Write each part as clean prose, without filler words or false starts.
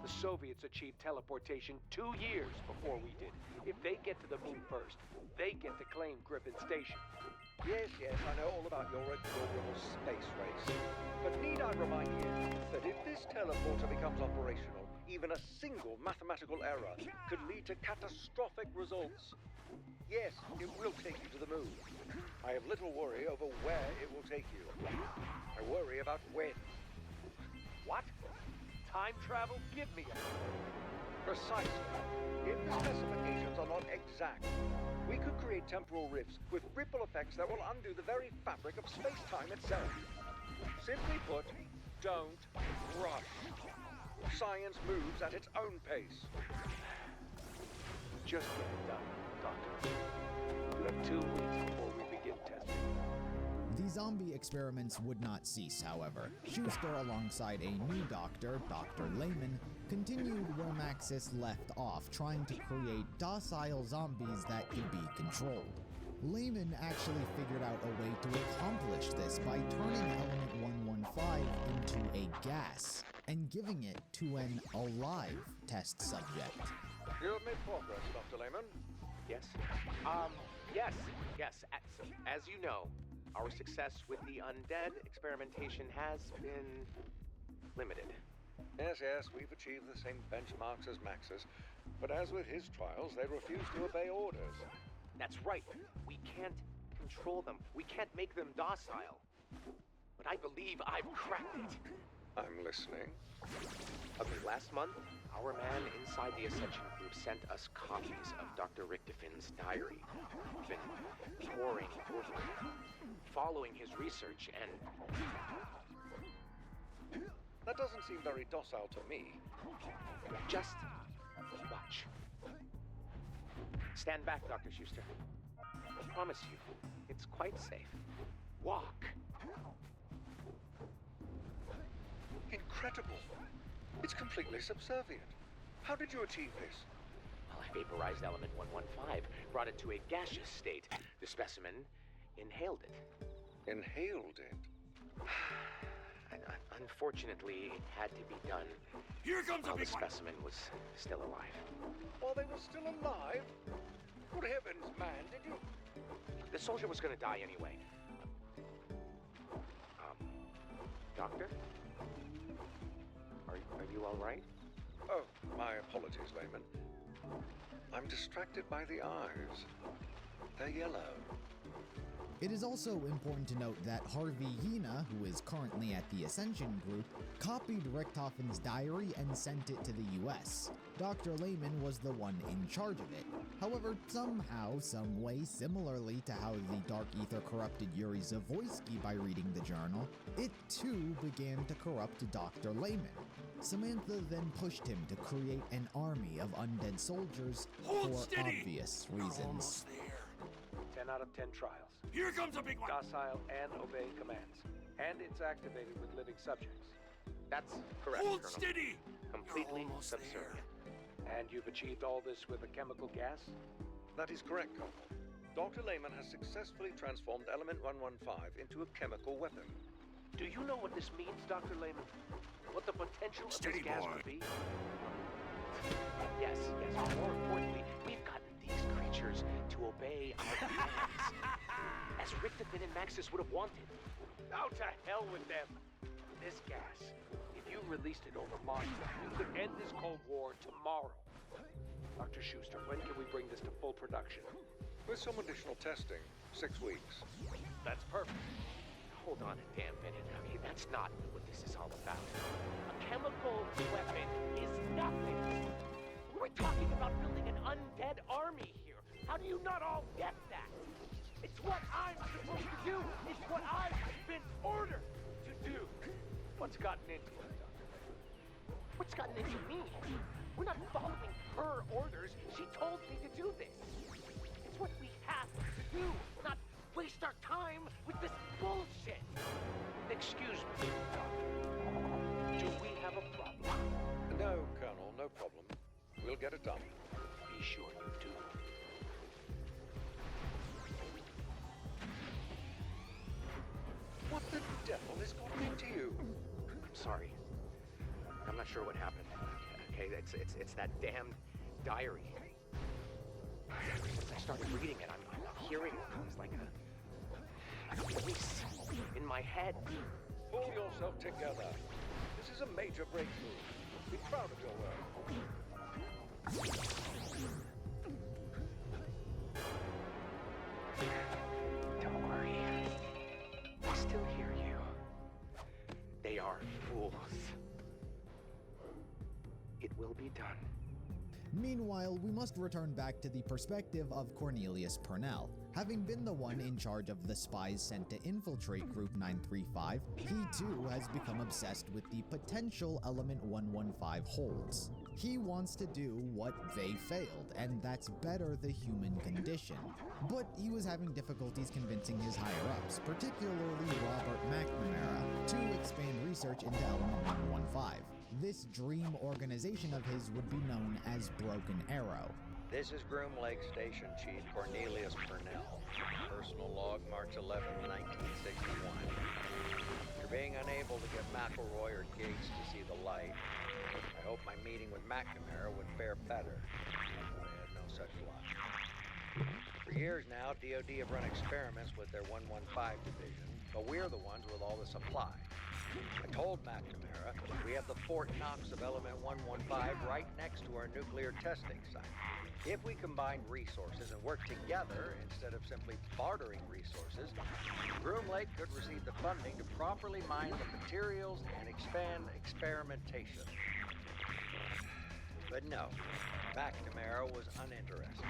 The Soviets achieved teleportation 2 years before we did. If they get to the moon first, they get to claim Griffin Station. Yes, I know all about your adorable space race. But need I remind you that if this teleporter becomes operational, even a single mathematical error could lead to catastrophic results. Yes, it will take you to the moon. I have little worry over where it will take you. I worry about when. What? Time travel? Give me a... Precisely. If the specifications are not exact, we could create temporal rifts with ripple effects that will undo the very fabric of space-time itself. Simply put, don't rush. Science moves at its own pace. Just get it done, Doctor. You have 2 weeks before we begin testing. The zombie experiments would not cease, however. Schuster, alongside a new doctor, Dr. Lehman, continued where Maxis left off, trying to create docile zombies that could be controlled. Lehman actually figured out a way to accomplish this by turning element 115 into a gas and giving it to an alive test subject. You have made progress, Dr. Lehman. Yes? Yes. As you know, our success with the undead experimentation has been limited. Yes, we've achieved the same benchmarks as Max's, but as with his trials, they refuse to obey orders. That's right. We can't control them. We can't make them docile. But I believe I've cracked it. I'm listening. Last month, our man inside the Ascension group sent us copies of Dr. Richtofan's diary. We've been poring over it, following his research, and... That doesn't seem very docile to me. Just watch. Stand back, Dr. Schuster. I promise you, it's quite safe. Walk. Incredible. It's completely subservient. How did you achieve this? Well, I vaporized element 115, brought it to a gaseous state. The specimen inhaled it. Inhaled it? Unfortunately, it had to be done Here comes while a the big one! specimen was still alive. While they were still alive? Good heavens, man, did you... The soldier was going to die anyway. Doctor? Are you all right? Oh, my apologies, Lehman. I'm distracted by the eyes. They're yellow. It is also important to note that Harvey Yena, who is currently at the Ascension group, copied Richtofen's diary and sent it to the US. Dr. Lehman was the one in charge of it. However, somehow, someway, similarly to how the Dark Ether corrupted Yuri Zavoysky by reading the journal, it too began to corrupt Dr. Lehman. Samantha then pushed him to create an army of undead soldiers Hold for steady! obvious We're reasons. almost there. 10 out of 10 trials. Here comes a big one! Docile and obey commands. And it's activated with living subjects. That's correct, Hold Colonel. steady! Completely You're almost subservient. And you've achieved all this with a chemical gas? That is correct, Colonel. Dr. Lehman has successfully transformed element 115 into a chemical weapon. Do you know what this means, Dr. Lehman? What the potential of Steady, this gas boy. would be? Yes. More importantly, we've gotten these creatures to obey our commands. As Richtofen and Maxis would have wanted. Now to hell with them. This gas, if you released it over Mars, you could end this Cold War tomorrow. Dr. Schuster, when can we bring this to full production? With some additional testing, 6 weeks. That's perfect. Hold on a damn minute. I mean, that's not what this is all about. A chemical weapon is nothing. We're talking about building an undead army here. How do you not all get that? It's what I'm supposed to do. It's what I've been ordered to do. What's gotten into you, Dr. What's gotten into me? We're not following her orders. She told me to do this. It's what we have to do, not waste our time with this bullshit. Excuse me, Doctor. Do we have a problem? No, Colonel, no problem. We'll get it done. Be sure you do. What the devil has gotten into you? I'm sorry. I'm not sure what happened. okay? It's that damn diary. Since I started reading it, I'm hearing things like a voice in my head. Pull yourself together. This is a major breakthrough. Be proud of your work. Don't worry. I still hear you. They are fools. It will be done. Meanwhile, we must return back to the perspective of Cornelius Purnell. Having been the one in charge of the spies sent to infiltrate Group 935, he too has become obsessed with the potential Element 115 holds. He wants to do what they failed, and that's better the human condition. But he was having difficulties convincing his higher-ups, particularly Robert McNamara, to expand research into Element 115. This dream organization of his would be known as Broken Arrow. This is Groom Lake Station Chief Cornelius Purnell. Personal log, March 11, 1961. After being unable to get McElroy or Gates to see the light, I hoped my meeting with McNamara would fare better. I had no such luck. For years now, DoD have run experiments with their 115 division, but we're the ones with all the supply. I told McNamara we have the Fort Knox of Element 115 right next to our nuclear testing site. If we combined resources and work together instead of simply bartering resources, Groom Lake could receive the funding to properly mine the materials and expand experimentation. But no, McNamara was uninterested.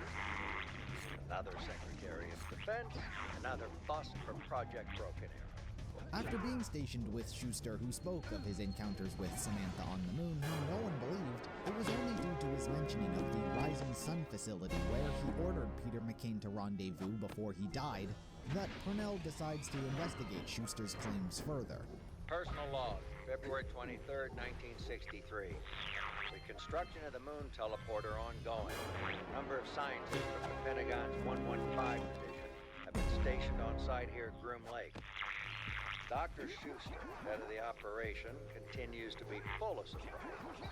Another Secretary of Defense, another bust from Project Broken Arrow. After being stationed with Schuster, who spoke of his encounters with Samantha on the moon, whom no one believed, it was only due to his mentioning of the Rising Sun facility where he ordered Peter McCain to rendezvous before he died, that Purnell decides to investigate Schuster's claims further. Personal log, February 23rd, 1963. The construction of the moon teleporter ongoing. A number of scientists from the Pentagon's 115 division have been stationed on site here at Groom Lake. Dr. Schuster, head of the operation, continues to be full of surprises.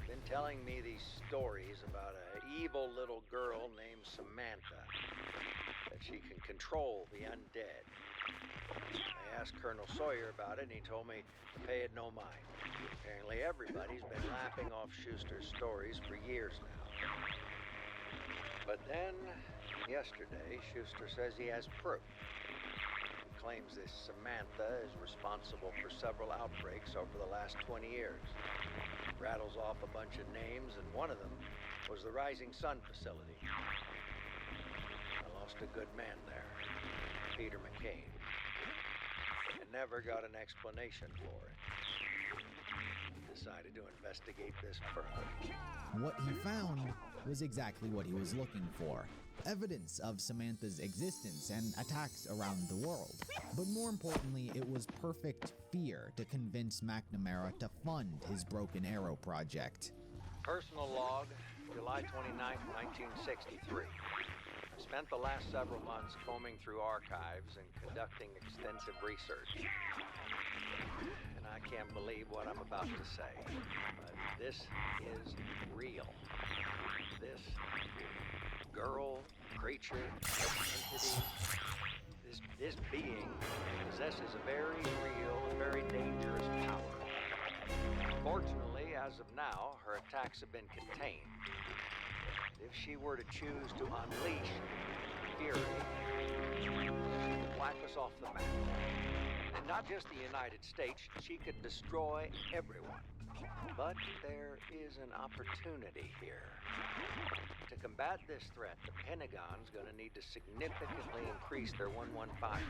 He's been telling me these stories about an evil little girl named Samantha, that she can control the undead. I asked Colonel Sawyer about it, and he told me to pay it no mind. Apparently everybody's been laughing off Schuster's stories for years now. But then, yesterday, Schuster says he has proof. Claims this Samantha is responsible for several outbreaks over the last 20 years. Rattles off a bunch of names, and one of them was the Rising Sun facility. I lost a good man there, Peter McCain. I never got an explanation for it. Decided to investigate this further. What he found was exactly what he was looking for. Evidence of Samantha's existence and attacks around the world. But more importantly, it was perfect fear to convince McNamara to fund his Broken Arrow project. Personal log, July 29, 1963. I spent the last several months combing through archives and conducting extensive research. And I can't believe what I'm about to say, but this is real. This girl, creature, entity, this being possesses a very real and very dangerous power. Fortunately, as of now, her attacks have been contained. If she were to choose to unleash fury, she could wipe us off the map. And not just the United States, she could destroy everyone. But there is an opportunity here. To combat this threat, the Pentagon's going to need to significantly increase their 115 operation.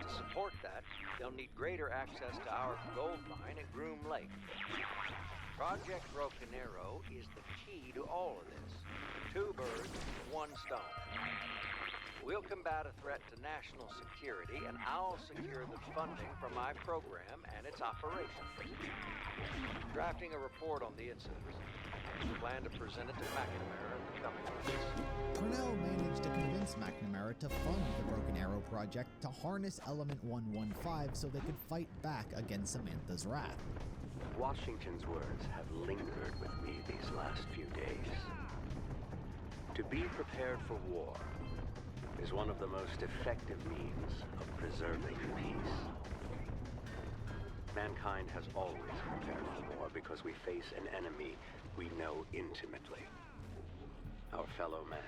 To support that, they'll need greater access to our gold mine at Groom Lake. Project Broken Arrow is the key to all of this. 2 birds, 1 stone. We'll combat a threat to national security, and I'll secure the funding for my program and its operation. Drafting a report on the incident. Plan to present it to McNamara in the coming weeks. Purnell managed to convince McNamara to fund the Broken Arrow project to harness Element 115 so they could fight back against Samantha's wrath. Washington's words have lingered with me these last few days. To be prepared for war is one of the most effective means of preserving peace. Mankind has always prepared for war because we face an enemy we know intimately. Our fellow man.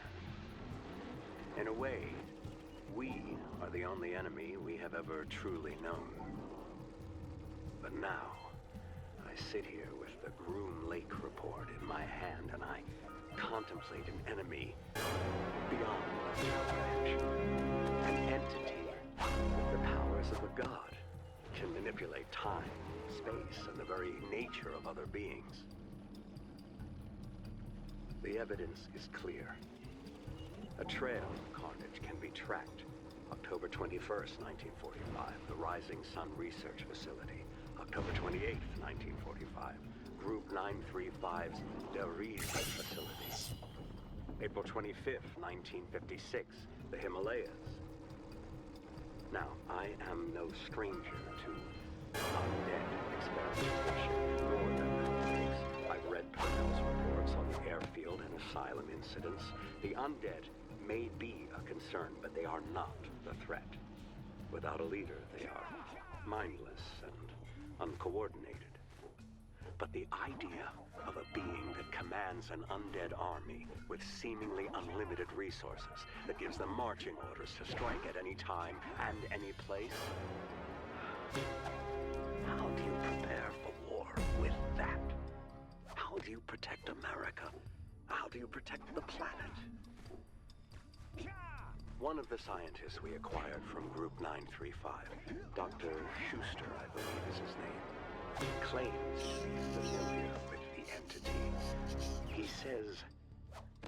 In a way, we are the only enemy we have ever truly known. But now, I sit here with the Groom Lake report in my hand and I contemplate an enemy beyond comprehension. An entity with the powers of a god can manipulate time, space, and the very nature of other beings. The evidence is clear. A trail of carnage can be tracked. October 21st, 1945, the Rising Sun Research Facility. October 28th, 1945, Group 935's Dariz facility. April 25th, 1956, the Himalayas. Now, I am no stranger to undead experimentation, nor their methods. I've read Purnell's reports on the airfield and asylum incidents. The undead may be a concern, but they are not the threat. Without a leader, they are mindless and uncoordinated. But the idea of a being that commands an undead army with seemingly unlimited resources, that gives them marching orders to strike at any time and any place. How do you prepare for war with that? How do you protect America? How do you protect the planet? One of the scientists we acquired from Group 935, Dr. Schuster, I believe is his name, claims to be familiar with the entity. He says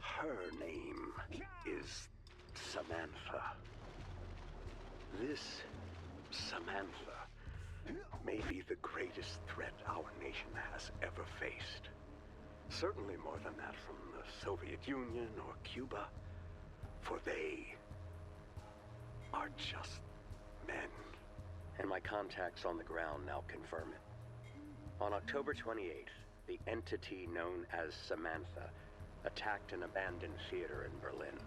her name is Samantha. This Samantha may be the greatest threat our nation has ever faced. Certainly more than that from the Soviet Union or Cuba, for they are just men. And my contacts on the ground now confirm it. On October 28th, the entity known as Samantha attacked an abandoned theater in Berlin.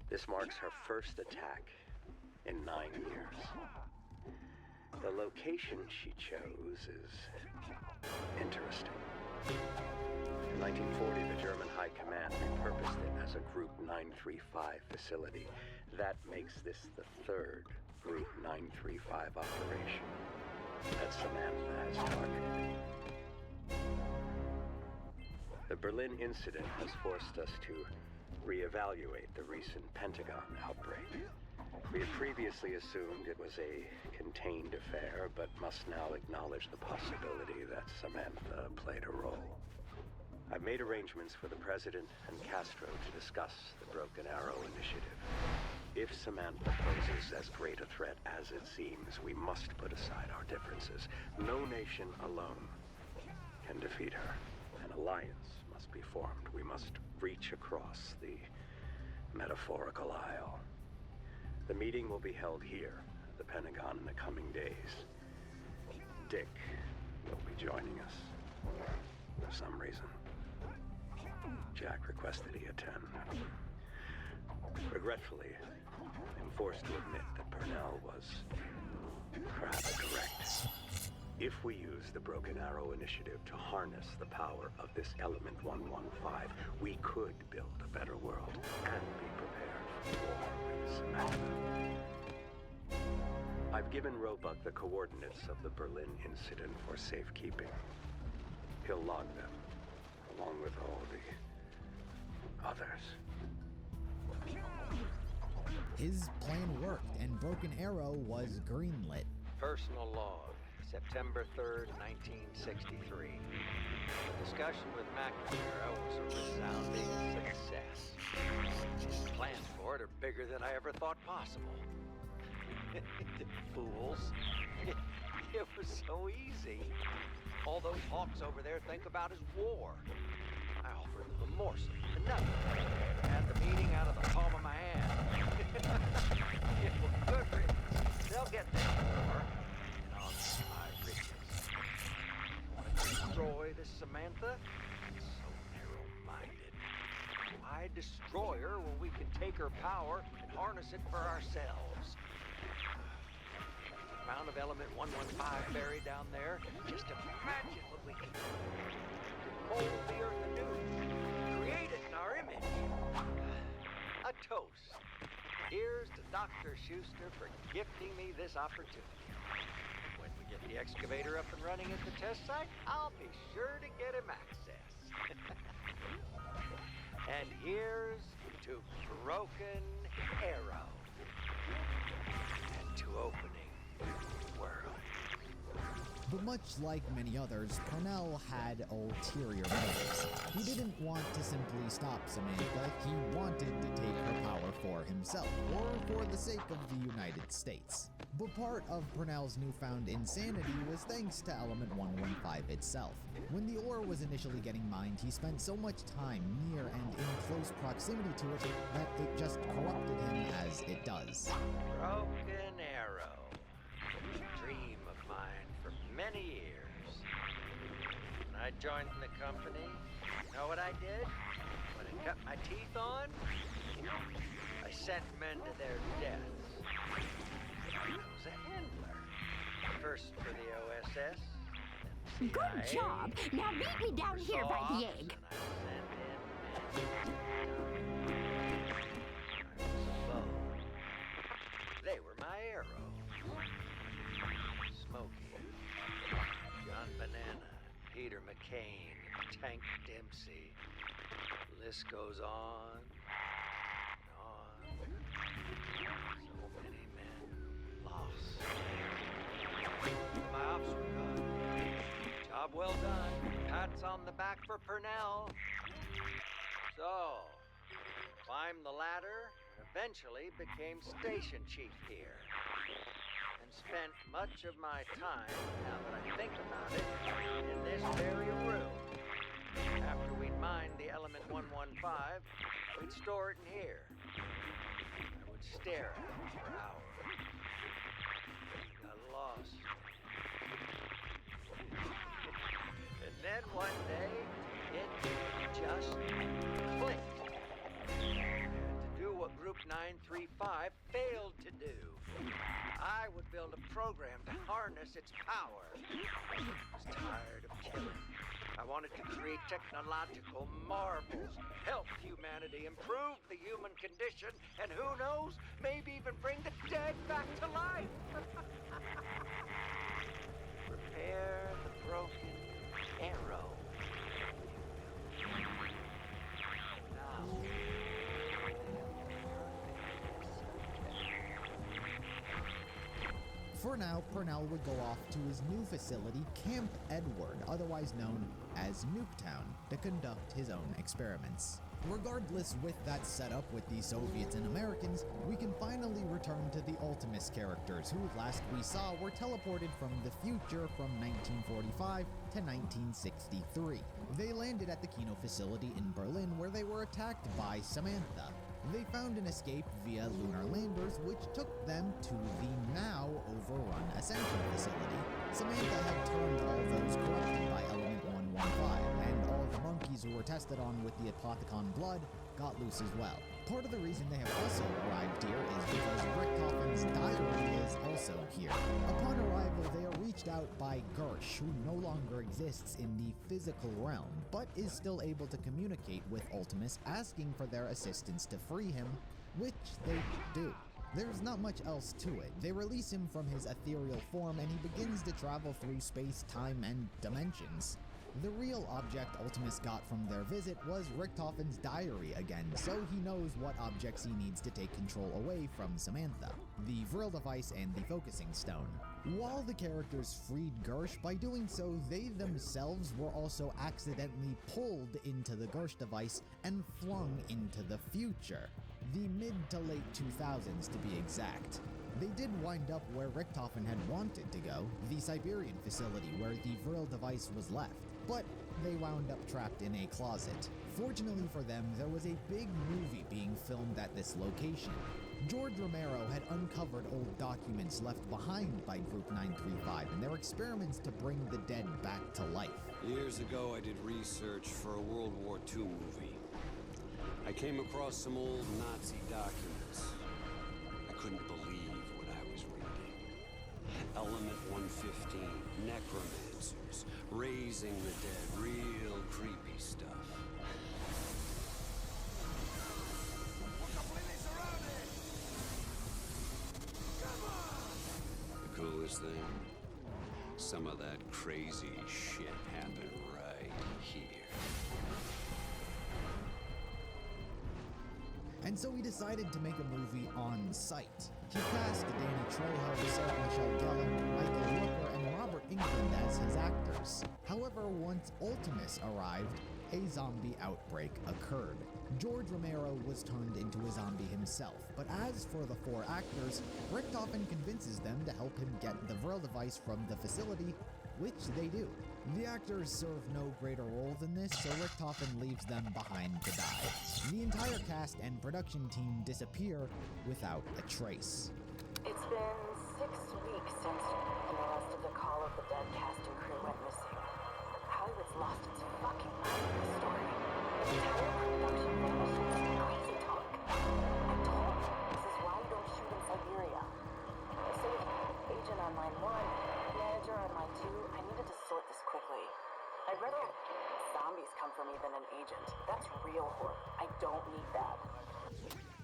This marks her first attack in 9 years. The location she chose is interesting. In 1940, the German High Command repurposed it as a Group 935 facility. That makes this the third Group 935 operation that Samantha has targeted. The Berlin incident has forced us to reevaluate the recent Pentagon outbreak. We had previously assumed it was a contained affair, but must now acknowledge the possibility that Samantha played a role. I've made arrangements for the President and Castro to discuss the Broken Arrow initiative. If Samantha poses as great a threat as it seems, we must put aside our differences. No nation alone can defeat her. An alliance must be formed. We must reach across the metaphorical aisle. The meeting will be held here at the Pentagon in the coming days. Dick will be joining us for some reason. Jack requested he attend. Regretfully, I'm forced to admit that Purnell was perhaps correct. If we use the Broken Arrow initiative to harness the power of this Element 115, we could build a better world and be prepared for war with Samantha. I've given Roebuck the coordinates of the Berlin incident for safekeeping. He'll log them, along with all the others. His plan worked, and Broken Arrow was greenlit. Personal log, September 3rd, 1963. The discussion with McNamara was a resounding success. His plans for it are bigger than I ever thought possible. Fools. It was so easy. All those hawks over there think about is war. I offered them a morsel, nothing. Had the meeting out of the palm of my hand. It was good riddance. They'll get their war, and I'll get my riches. destroy this Samantha? So narrow-minded. Why destroy her when we can take her power and harness it for ourselves? The amount of element 115 buried down there. Just imagine what we can do. Mold the earth anew. Create it in our image. A toast. Here's to Dr. Schuster for gifting me this opportunity. When we get the excavator up and running at the test site, I'll be sure to get him access. And here's to Broken Arrow. And to opening the world. But much like many others, Purnell had ulterior motives. He didn't want to simply stop Samantha, he wanted to take her power for himself, or for the sake of the United States. But part of Purnell's newfound insanity was thanks to Element 115 itself. When the ore was initially getting mined, he spent so much time near and in close proximity to it that it just corrupted him as it does. Broken Arrow. Dream of mine for many years. When I joined the company, you know what I did? When I cut my teeth on, I sent men to their deaths. I was a handler. First for the OSS. then Good CIA, job. Now meet me down here by the egg. and I sent in men. I was a bow. They were my arrow. Smokey, John Banana, Peter McCain, Tank Dempsey. The list goes on and on. So many men lost. My ops were good. Job well done. Pats on the back for Purnell. So, climbed the ladder and eventually became station chief here. And spent much of my time, now that I think about it, in this very room. After we'd mined the element 115, we'd store it in here. I would stare at it for hours. Got lost. And then one day, it just clicked. To do what Group 935 failed to do. I would build a program to harness its power. I was tired of killing. I wanted to create technological marvels, help humanity, improve the human condition, and who knows, maybe even bring the dead back to life. Prepare the broken arrow. Now. For now, Purnell would go off to his new facility, Camp Edward, otherwise known as Nuketown, to conduct his own experiments. Regardless, with that setup with the Soviets and Americans, we can finally return to the Ultimus characters, who last we saw were teleported from the future from 1945 to 1963. They landed at the Kino facility in Berlin, where they were attacked by Samantha. They found an escape via lunar landers, which took them to the now overrun Ascension facility. Samantha had turned all those corrupted by Element 115, and all the monkeys who were tested on with the Apothicon blood got loose as well. Part of the reason they have also arrived here is because Richtofen's diary is also here. Upon arrival, they are reached out by Gersh, who no longer exists in the physical realm, but is still able to communicate with Ultimus, asking for their assistance to free him, which they do. There's not much else to it. They release him from his ethereal form, and he begins to travel through space, time, and dimensions. The real object Ultimus got from their visit was Richtofen's diary again, so he knows what objects he needs to take control away from Samantha, the Vril device and the focusing stone. While the characters freed Gersh, by doing so, they themselves were also accidentally pulled into the Gersh device and flung into the future. The mid to late 2000s to be exact. They did wind up where Richtofen had wanted to go, the Siberian facility where the Vril device was left, but they wound up trapped in a closet. Fortunately for them, there was a big movie being filmed at this location. George Romero had uncovered old documents left behind by Group 935 and their experiments to bring the dead back to life. Years ago, I did research for a World War II movie. I came across some old Nazi documents. I couldn't believe what I was reading. Element 115, necromancers, raising the dead, real creepy stuff. The coolest thing? Some of that crazy shit happened right here. And so he decided to make a movie on site. He cast Danny Trejo, Sarah Michelle Gellar, Michael Rooker, and Robert Englund as his actors. However, once Ultimus arrived, a zombie outbreak occurred. George Romero was turned into a zombie himself, but as for the 4 actors, Richtofen convinces them to help him get the Vril device from the facility, which they do. The actors serve no greater role than this, so Richtofen leaves them behind to die. The entire cast and production team disappear without a trace. It's been 6 weeks since the rest of the Call of the Dead cast and crew went missing. Hollywood's lost its fucking mind in this story. The entire production vanished in some crazy talk. I told him this is why you don't shoot in Siberia. So with agent on line 1, manager on line 2, I needed to sort this quickly. I'd rather have zombies come for me than an agent. That's real horror. I don't need that.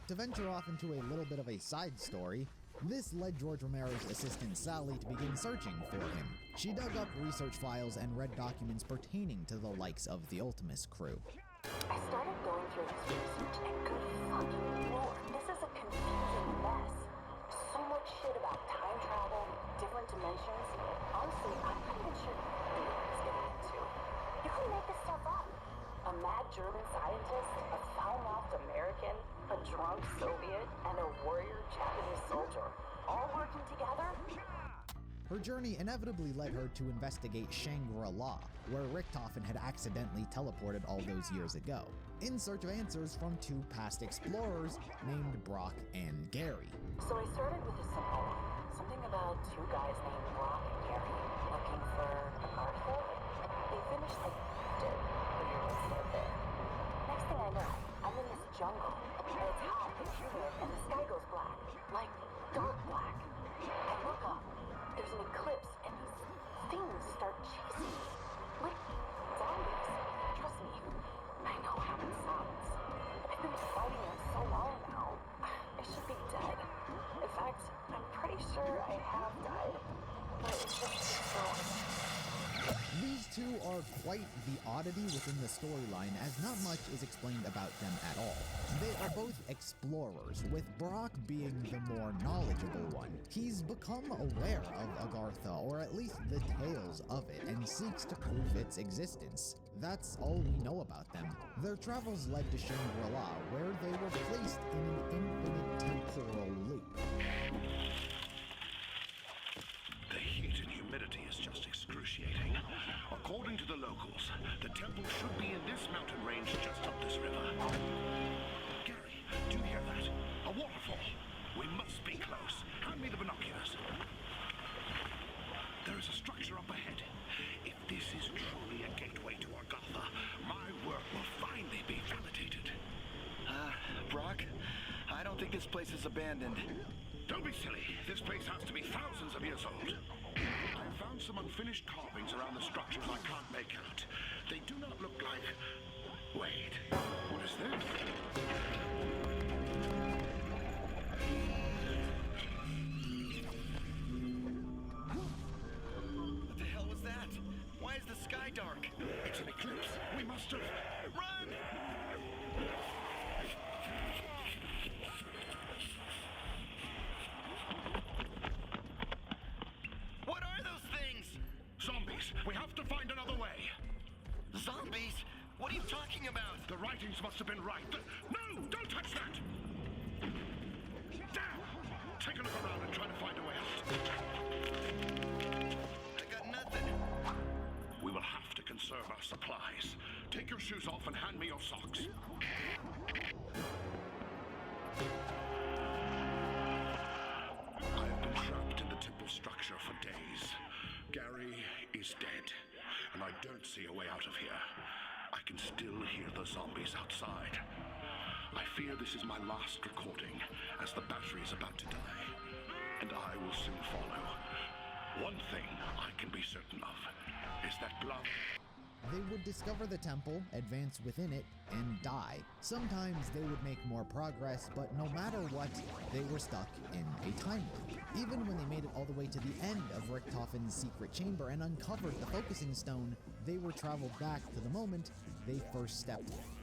To venture off into a little bit of a side story, this led George Romero's assistant Sally to begin searching for him. She dug up research files and read documents pertaining to the likes of the Ultimus crew. I started going through this research and good fucking lord, this is a confusing mess. So much shit about time travel, different dimensions. Honestly, I'm not even sure what he's getting into. You can make this stuff up. A mad German scientist, a foul-mouthed American, a drunk Soviet, and a warrior Japanese soldier, all working together? Her journey inevitably led her to investigate Shangri-La, where Richtofen had accidentally teleported all those years ago, in search of answers from 2 past explorers named Brock and Gary. So I started with a simple one. Something about 2 guys named Brock and Gary looking for Arthur. They finished like dead. We would start there. Next thing I know, I'm in this jungle. And it's hot and humid and the sky goes black. Like dark black. I look up. There's an eclipse and these things start chasing me. Like zombies. Trust me, I know how it sounds. I've been fighting them so long now. I should be dead. In fact, I'm pretty sure I have died. But it's just so... These 2 are quite the oddity within the storyline, as not much is explained about them at all. They are both explorers, with Brock being the more knowledgeable one. He's become aware of Agartha, or at least the tales of it, and seeks to prove its existence. That's all we know about them. Their travels led to Shangri-La, where they were placed in an infinite temporal loop. The heat and humidity is just excruciating. According to the locals, the temple should be in this mountain range just up this river. Gary, do you hear that? A waterfall. We must be close. Hand me the binoculars. There is a structure up ahead. If this is truly a gateway to Agartha, my work will finally be validated. Brock, I don't think this place is abandoned. Don't be silly. This place has to be thousands of years old. I have found some unfinished carvings around the structures I can't make out. They do not look like... Wait, what is this? What the hell was that? Why is the sky dark? It's an eclipse. We must have... Run! What are those things? Zombies. We have to find another way. Zombies? What are you talking about? The writings must have been right. No! Don't touch that! Damn! Take a look around and try to find a way out. I got nothing. We will have to conserve our supplies. Take your shoes off and hand me your socks. I've been trapped in the temple structure for days. Gary is dead, and I don't see a way out of here. I can still hear the zombies outside. I fear this is my last recording, as the battery is about to die. And I will soon follow. One thing I can be certain of is that blood... They would discover the temple, advance within it, and die. Sometimes they would make more progress, but no matter what, they were stuck in a time loop. Even when they made it all the way to the end of Richtofen's secret chamber and uncovered the focusing stone, they were traveled back to the moment they first stepped in.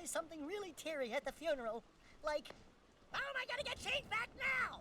play something really teary at the funeral. Like, how am I gonna get changed back now?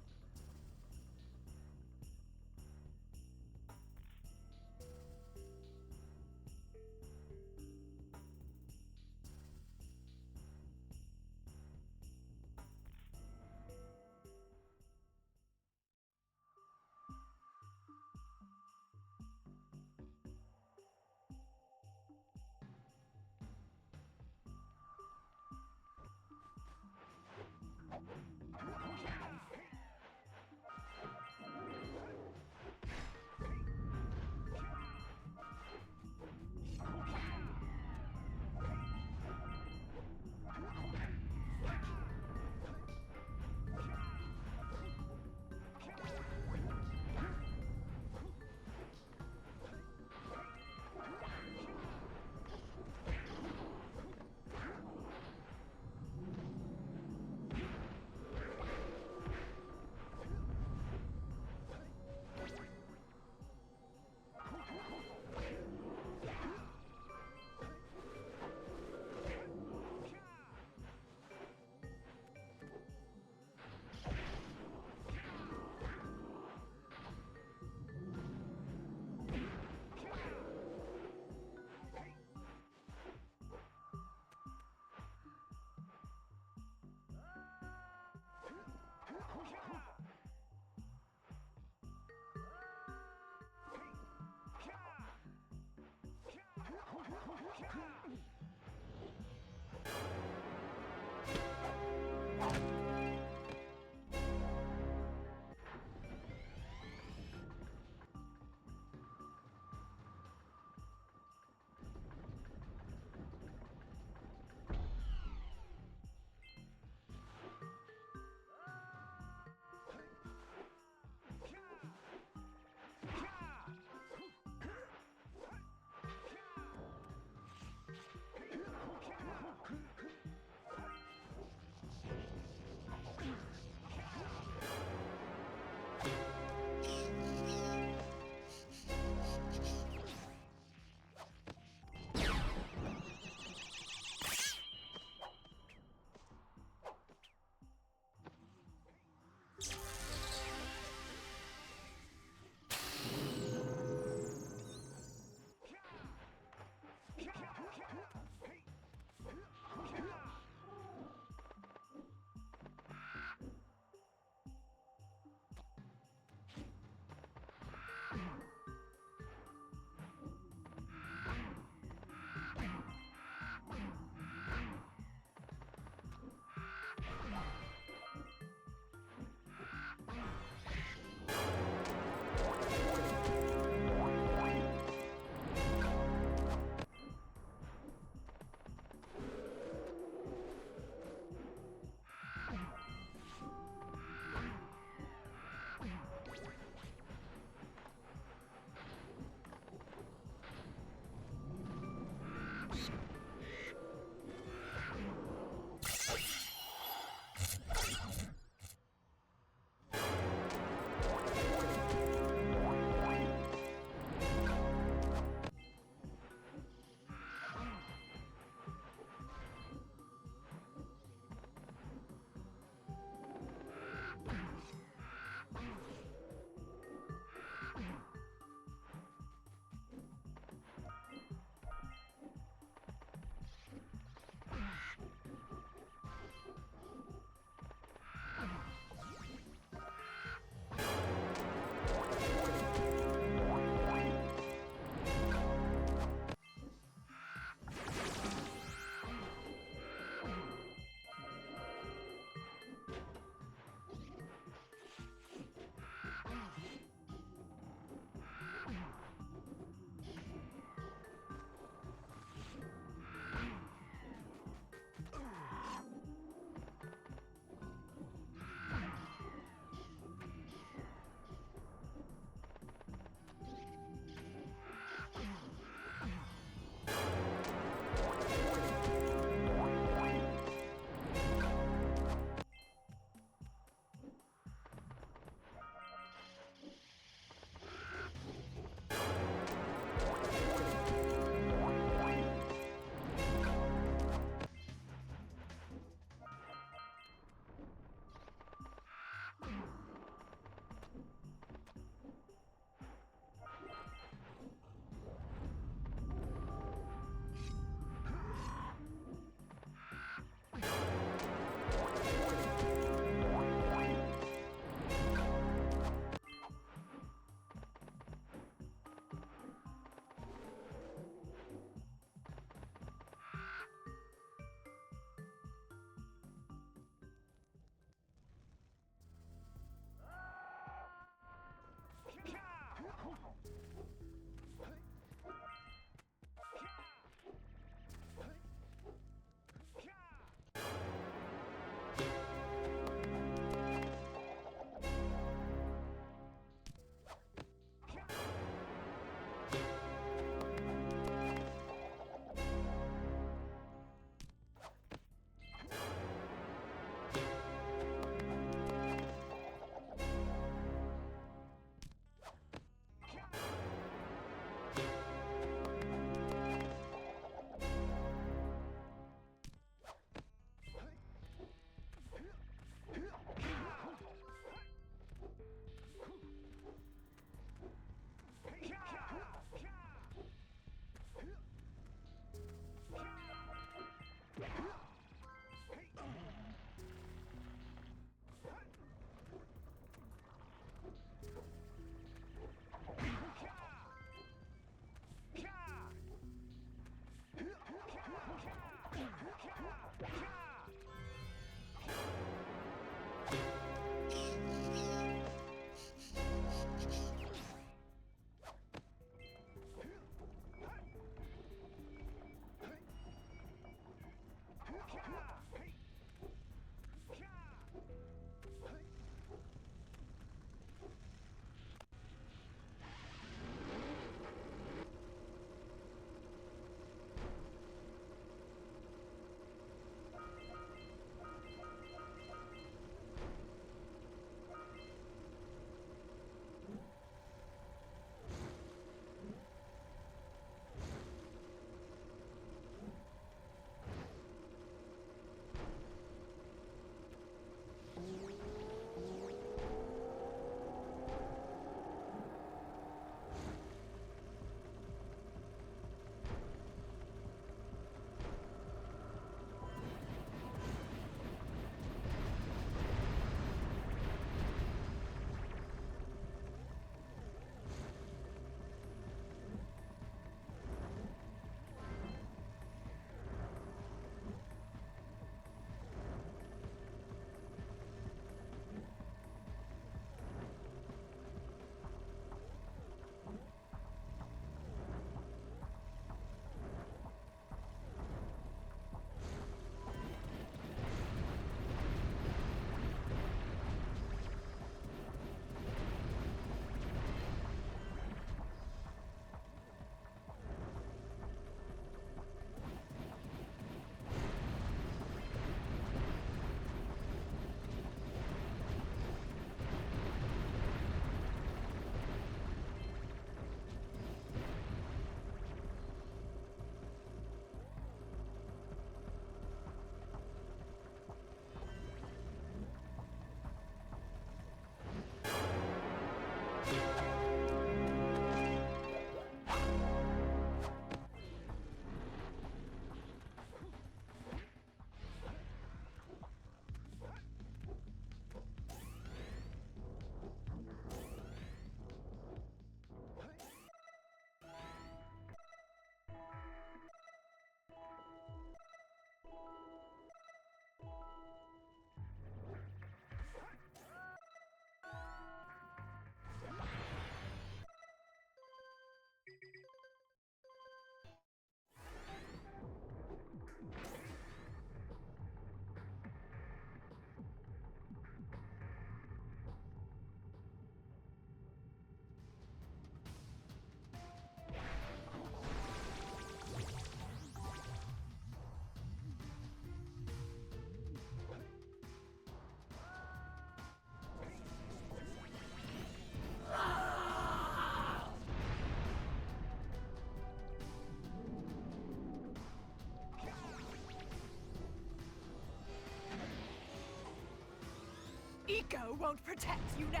Eco won't protect you now.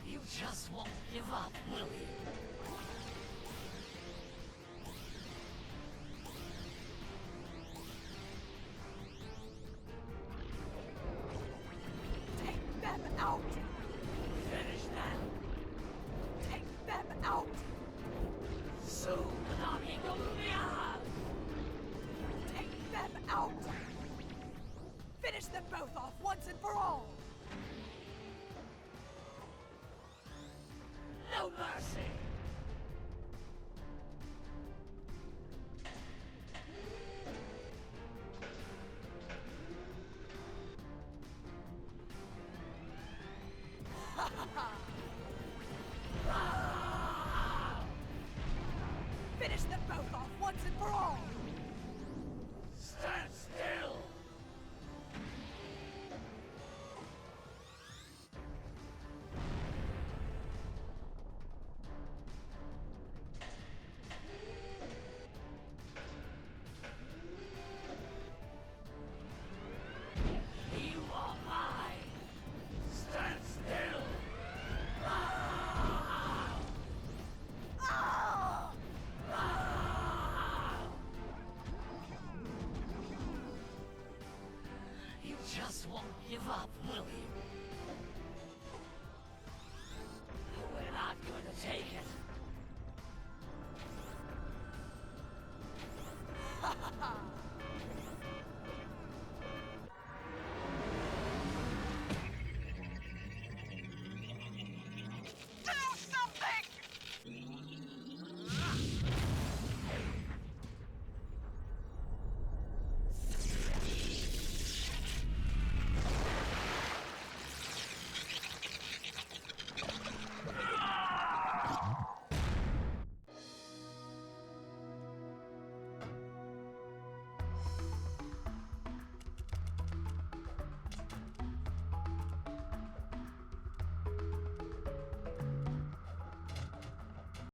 You just won't give up, will you? Take them out! Finish them. Take them out! Soon, Lumia! Take them out! Finish them both off once and for all! No mercy! Finish them both off once and for all! Stand still! You are mine! Stand still! You just won't give up, will you? We're not going to take it